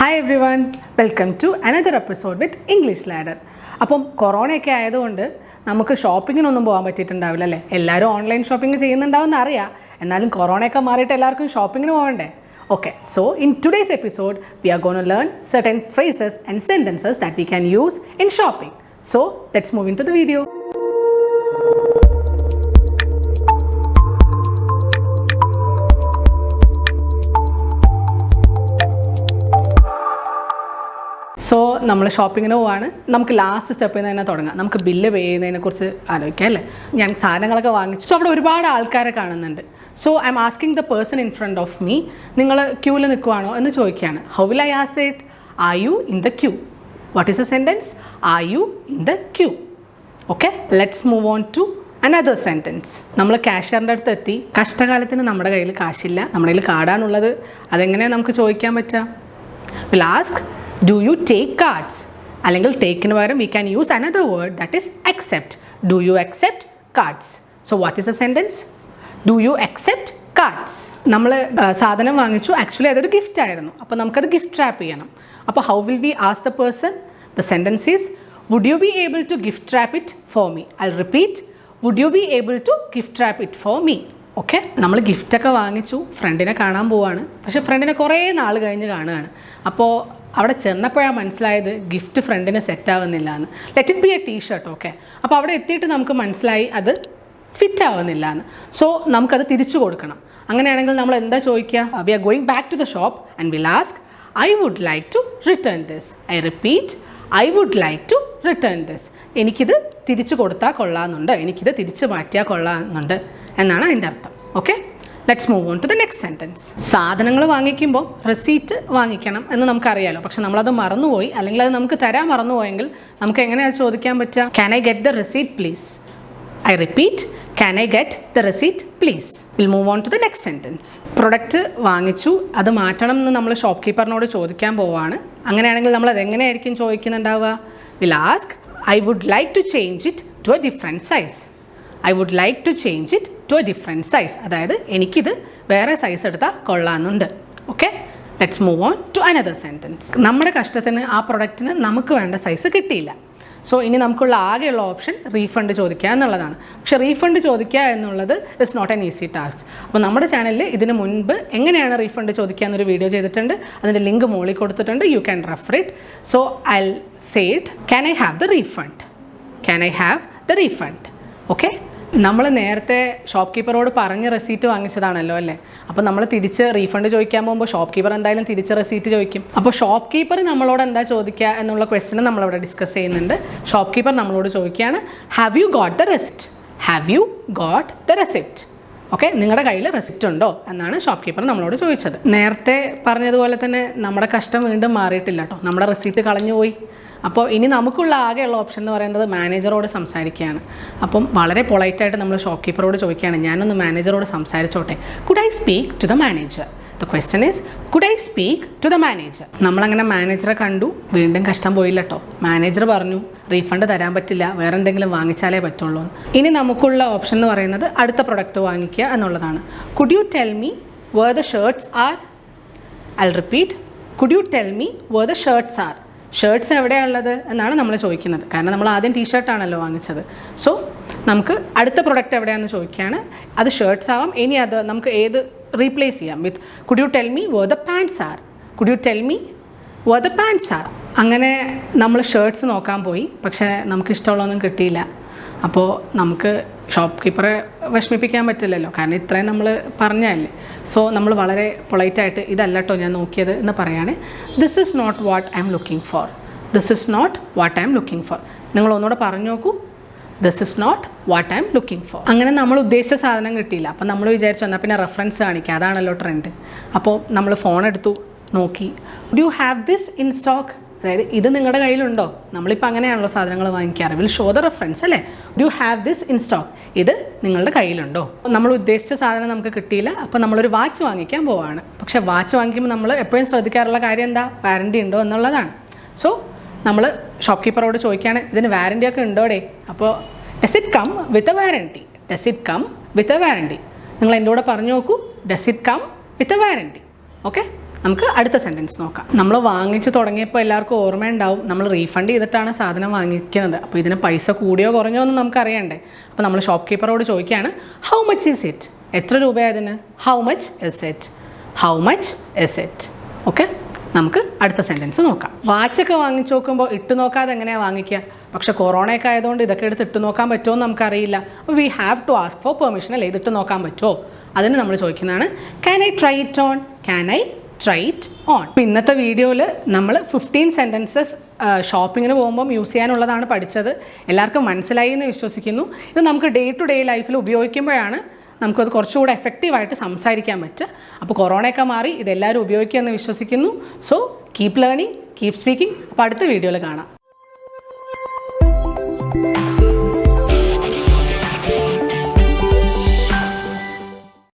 Hi everyone, welcome to another episode with English Ladder. അപ്പം കൊറോണയൊക്കെ ആയതുകൊണ്ട് നമുക്ക് ഷോപ്പിങ്ങിനൊന്നും പോകാൻ പറ്റിയിട്ടുണ്ടാവില്ല അല്ലേ? എല്ലാവരും ഓൺലൈൻ ഷോപ്പിംഗ് ചെയ്യുന്നുണ്ടാവുമെന്ന് അറിയാം. എന്നാലും കൊറോണയൊക്കെ മാറിയിട്ട് എല്ലാവർക്കും ഷോപ്പിങ്ങിന് പോകണ്ടേ? Okay, so in today's episode, we are going to learn certain phrases and sentences that we can use in shopping. So let's move into the video. So നമ്മൾ ഷോപ്പിങ്ങിന് പോവാണ്. നമുക്ക് ലാസ്റ്റ് സ്റ്റെപ്പിൽ നിന്ന് തന്നെ തുടങ്ങാം. നമുക്ക് ബില്ല് പേ ചെയ്യുന്നതിനെക്കുറിച്ച് ആലോചിക്കാം അല്ലേ? ഞാൻ സാധനങ്ങളൊക്കെ വാങ്ങിച്ചു. സോ അവിടെ ഒരുപാട് ആൾക്കാരെ കാണുന്നുണ്ട്. So I'm asking the person in front of me, നിങ്ങൾ ക്യൂവിൽ നിൽക്കുവാണോ എന്ന് ചോദിക്കുകയാണ്. How will I ask it? Are you in the queue? What is a sentence? Are you in the queue? Okay, let's move on to another sentence. നമ്മൾ ക്യാഷ്യറിൻ്റെ അടുത്ത് എത്തി. കഷ്ടകാലത്തിന് നമ്മുടെ കയ്യിൽ കാശില്ല, നമ്മുടെ കയ്യിൽ കാർഡാണുള്ളത്. അതെങ്ങനെയാണ് നമുക്ക് ചോദിക്കാൻ പറ്റുക? Will ask, do you take cards? അല്ലെങ്കിൽ ടേക്കിന് പകരം we can use another word that is accept. Do you accept cards? So what is the sentence? Do you accept cards? നമ്മൾ സാധനം വാങ്ങിച്ചു. ആക്ച്വലി അതൊരു ഗിഫ്റ്റ് ആയിരുന്നു. അപ്പോൾ നമുക്കത് ഗിഫ്റ്റ് റാപ്പ് ചെയ്യണം. അപ്പോൾ how will we ask the person? The sentence is, would you be able to gift wrap it for me? I'll repeat, would you be able to gift wrap it for me? Okay, നമ്മൾ ഗിഫ്റ്റൊക്കെ വാങ്ങിച്ചു, ഫ്രണ്ടിനെ കാണാൻ പോവാണ്. പക്ഷേ ഫ്രണ്ടിനെ കുറേ നാൾ കഴിഞ്ഞ് കാണുകയാണ്. അപ്പോൾ അവിടെ ചെന്നപ്പോഴാണ് മനസ്സിലായത് ഗിഫ്റ്റ് ഫ്രണ്ടിന് സെറ്റാവുന്നില്ല എന്ന്. Let it be a T shirt. Okay, അപ്പോൾ അവിടെ എത്തിയിട്ട് നമുക്ക് മനസ്സിലായി അത് ഫിറ്റ് ആവുന്നില്ല എന്ന്. സോ നമുക്കത് തിരിച്ചു കൊടുക്കണം. അങ്ങനെയാണെങ്കിൽ നമ്മൾ എന്താ ചോദിക്കുക? We are going back to the shop and will ask, I would like to return this. I repeat, I would like to return this. എനിക്കിത് തിരിച്ചു കൊടുത്താൽ കൊള്ളാമെന്നുണ്ട്, എനിക്കിത് തിരിച്ചു മാറ്റിയാൽ കൊള്ളാമെന്നുണ്ട് എന്നാണ് അതിൻ്റെ അർത്ഥം. Okay, let's move on to the next sentence. സാധനങ്ങൾ വാങ്ങിക്കുമ്പോൾ റെസീറ്റ് വാങ്ങിക്കണം എന്ന് നമുക്കറിയാലോ. പക്ഷെ നമ്മളത് മറന്നുപോയി, അല്ലെങ്കിൽ അത് നമുക്ക് തരാൻ മറന്നുപോയെങ്കിൽ നമുക്ക് എങ്ങനെയാണ് ചോദിക്കാൻ പറ്റുക? Can I get the receipt please? I repeat, can I get the receipt please? Will move on to the next sentence. Product വാങ്ങിച്ചു, അത് മാറ്റണം എന്ന് നമ്മൾ ഷോപ്പ് കീപ്പറിനോട് ചോദിക്കാൻ പോവാണ്. അങ്ങനെയാണെങ്കിൽ നമ്മൾ അതെങ്ങനെയായിരിക്കും ചോദിക്കുന്നുണ്ടാവുക? Will ask, I would like to change it to a different size. I would like to change it to a different size. അതായത് എനിക്കിത് വേറെ സൈസ് എടുത്താൽ കൊള്ളാമെന്നുണ്ട്. Okay, let's move on to another sentence. നമ്മുടെ കഷ്ടത്തിന് ആ പ്രൊഡക്റ്റിന് നമുക്ക് വേണ്ട സൈസ് കിട്ടിയില്ല. സോ ഇനി നമുക്കുള്ള ആകെയുള്ള ഓപ്ഷൻ റീഫണ്ട് ചോദിക്കുക എന്നുള്ളതാണ്. പക്ഷേ റീഫണ്ട് ചോദിക്കുക എന്നുള്ളത് is not an easy task. അപ്പോൾ നമ്മുടെ ചാനലിൽ ഇതിന് മുൻപ് എങ്ങനെയാണ് റീഫണ്ട് ചോദിക്കുക എന്നൊരു വീഡിയോ ചെയ്തിട്ടുണ്ട്. അതിൻ്റെ ലിങ്ക് മുകളിൽ കൊടുത്തിട്ടുണ്ട്. You can refer it. So I say it, can I have the refund? Can I have the refund? Okay, നമ്മൾ നേരത്തെ ഷോപ്പ് കീപ്പറോട് പറഞ്ഞ് റെസീറ്റ് വാങ്ങിച്ചതാണല്ലോ അല്ലേ? അപ്പോൾ നമ്മൾ തിരിച്ച് റീഫണ്ട് ചോദിക്കാൻ പോകുമ്പോൾ ഷോപ്പ് കീപ്പർ എന്തായാലും തിരിച്ച് റെസീറ്റ് ചോദിക്കും. അപ്പോൾ ഷോപ്പ് കീപ്പർ നമ്മളോട് എന്താ ചോദിക്കുക എന്നുള്ള ക്വസ്റ്റ്യൻ നമ്മളിവിടെ ഡിസ്കസ് ചെയ്യുന്നുണ്ട്. ഷോപ്പ് കീപ്പർ നമ്മളോട് ചോദിക്കുകയാണ്, have you got the receipt? Have you got the receipt? Okay, നിങ്ങളുടെ കയ്യിൽ റെസിപ്റ്റ് ഉണ്ടോ എന്നാണ് ഷോപ്പ് കീപ്പർ നമ്മളോട് ചോദിച്ചത്. നേരത്തെ പറഞ്ഞതുപോലെ തന്നെ നമ്മുടെ കഷ്ടം വീണ്ടും മാറിയിട്ടില്ല കേട്ടോ. നമ്മുടെ റെസീറ്റ് കളഞ്ഞു പോയി. അപ്പോൾ ഇനി നമുക്കുള്ള ആകെയുള്ള ഓപ്ഷൻ എന്ന് പറയുന്നത് മാനേജറോട് സംസാരിക്കുകയാണ്. അപ്പം വളരെ പൊളൈറ്റായിട്ട് നമ്മൾ ഷോപ്പ് കീപ്പറോട് ചോദിക്കുകയാണ്, ഞാനൊന്ന് മാനേജറോട് സംസാരിച്ചോട്ടെ. Could I speak to the manager? The question is, could I speak to the manager? നമ്മളങ്ങനെ മാനേജറെ കണ്ടു, വീണ്ടും കഷ്ടം പോയില്ല കേട്ടോ. മാനേജർ പറഞ്ഞു റീഫണ്ട് തരാൻ പറ്റില്ല, വേറെ എന്തെങ്കിലും വാങ്ങിച്ചാലേ പറ്റുള്ളൂ. ഇനി നമുക്കുള്ള ഓപ്ഷൻ എന്ന് പറയുന്നത് അടുത്ത പ്രൊഡക്റ്റ് വാങ്ങിക്കുക എന്നുള്ളതാണ്. Could you tell me where the shirts are? I repeat, could you tell me where the shirts are? Shirts എവിടെയുള്ളത് എന്നാണ് നമ്മൾ ചോദിക്കുന്നത്. കാരണം നമ്മൾ ആദ്യം ടീഷർട്ടാണല്ലോ വാങ്ങിച്ചത്. സോ നമുക്ക് അടുത്ത പ്രൊഡക്റ്റ് എവിടെയാണെന്ന് ചോദിക്കുകയാണ്. അത് ഷർട്ട്സ് ആവാം. ഇനി അത് നമുക്ക് ഏത് റീപ്ലേസ് ചെയ്യാം with could you tell me where the pants are? Could you tell me where the pants are? അങ്ങനെ നമ്മൾ ഷർട്ട്സ് നോക്കാൻ പോയി, പക്ഷേ നമുക്ക് ഇഷ്ടമുള്ളതൊന്നും കിട്ടിയില്ല. അപ്പോൾ നമുക്ക് ഷോപ്പ് കീപ്പറെ വിഷമിപ്പിക്കാൻ പറ്റില്ലല്ലോ, കാരണം ഇത്രയും നമ്മൾ പറഞ്ഞല്ലേ. സോ നമ്മൾ വളരെ പൊളൈറ്റായിട്ട് ഇതല്ല കേട്ടോ ഞാൻ നോക്കിയത് എന്ന് പറയുകയാണ്. This is not what I'm looking for. This is not what I'm looking for. നിങ്ങൾ ഒന്നുകൂടെ പറഞ്ഞു നോക്കൂ, this is not what I'm looking for. അങ്ങനെ നമ്മൾ ഉദ്ദേശിച്ച സാധനം കിട്ടിയില്ല. അപ്പോൾ നമ്മൾ വിചാരിച്ചു എന്നാൽ പിന്നെ റെഫറൻസ് കാണിക്കുക, അതാണല്ലോ ട്രെൻഡ്. അപ്പോൾ നമ്മൾ ഫോൺ എടുത്തു, നോക്കി, do you have this in stock? അതായത് ഇത് നിങ്ങളുടെ കയ്യിലുണ്ടോ? നമ്മളിപ്പോൾ അങ്ങനെയാണല്ലോ സാധനങ്ങൾ വാങ്ങിക്കാറ്. വിൽ ഷോ ദ റെഫറൻസ് അല്ലേ? Do you have this in stock? ഇത് നിങ്ങളുടെ കയ്യിലുണ്ടോ? നമ്മൾ ഉദ്ദേശിച്ച സാധനം നമുക്ക് കിട്ടിയില്ല. അപ്പോൾ നമ്മളൊരു വാച്ച് വാങ്ങിക്കാൻ പോവാണ്. പക്ഷേ വാച്ച് വാങ്ങിക്കുമ്പോൾ നമ്മൾ എപ്പോഴും ശ്രദ്ധിക്കാറുള്ള കാര്യം എന്താ? വാറൻറ്റി ഉണ്ടോ എന്നുള്ളതാണ്. സോ നമ്മൾ ഷോപ്പ് കീപ്പറോട് ചോദിക്കുകയാണ്, ഇതിന് വാറൻറ്റി ഒക്കെ ഉണ്ടോടെ? അപ്പോൾ does it come with a warranty? Does it come with a warranty? നിങ്ങൾ എൻ്റെ കൂടെ പറഞ്ഞു നോക്കൂ, does it come with a warranty? Okay, നമുക്ക് അടുത്ത സെൻറ്റൻസ് നോക്കാം. നമ്മൾ വാങ്ങിച്ച് തുടങ്ങിയപ്പോൾ എല്ലാവർക്കും ഓർമ്മയുണ്ടാവും നമ്മൾ റീഫണ്ട് ചെയ്തിട്ടാണ് സാധനം വാങ്ങിക്കുന്നത്. അപ്പോൾ ഇതിന് പൈസ കൂടിയോ കുറഞ്ഞോ എന്ന് നമുക്കറിയണ്ടേ. അപ്പോൾ നമ്മൾ ഷോപ്പ് കീപ്പറോട് ചോദിക്കുകയാണ്, ഹൗ മച്ച് ഈസ് ഇറ്റ്? എത്ര രൂപയായതിന്? How much is it? How much is it? Okay, നമുക്ക് അടുത്ത സെൻറ്റൻസ് നോക്കാം. വാച്ചൊക്കെ വാങ്ങിച്ച് നോക്കുമ്പോൾ ഇട്ട് നോക്കാതെ എങ്ങനെയാണ് വാങ്ങിക്കുക? പക്ഷേ കൊറോണയൊക്കെ ആയതുകൊണ്ട് ഇതൊക്കെ എടുത്ത് ഇട്ട് നോക്കാൻ പറ്റുമോ എന്ന് നമുക്കറിയില്ല. അപ്പോൾ we have to ask for permission അല്ലേ, ഇതിട്ട് നോക്കാൻ പറ്റുമോ? അതിന് നമ്മൾ ചോദിക്കുന്നതാണ് can I try it on? Can I try it on? ഇപ്പോൾ ഇന്നത്തെ വീഡിയോയിൽ നമ്മൾ 15 സെൻറ്റൻസസ് ഷോപ്പിങ്ങിന് പോകുമ്പം യൂസ് ചെയ്യാനുള്ളതാണ് പഠിച്ചത്. എല്ലാവർക്കും മനസ്സിലായി എന്ന് വിശ്വസിക്കുന്നു. ഇത് നമുക്ക് ഡേ ടു ഡേ ലൈഫിൽ ഉപയോഗിക്കുമ്പോഴാണ് നമുക്കത് കുറച്ചുകൂടെ എഫക്റ്റീവായിട്ട് സംസാരിക്കാൻ പറ്റുക. അപ്പോൾ കൊറോണയൊക്കെ മാറി ഇതെല്ലാവരും ഉപയോഗിക്കുമെന്ന് വിശ്വസിക്കുന്നു. So keep learning, keep speaking. അപ്പോൾ അടുത്ത വീഡിയോയിൽ കാണാം.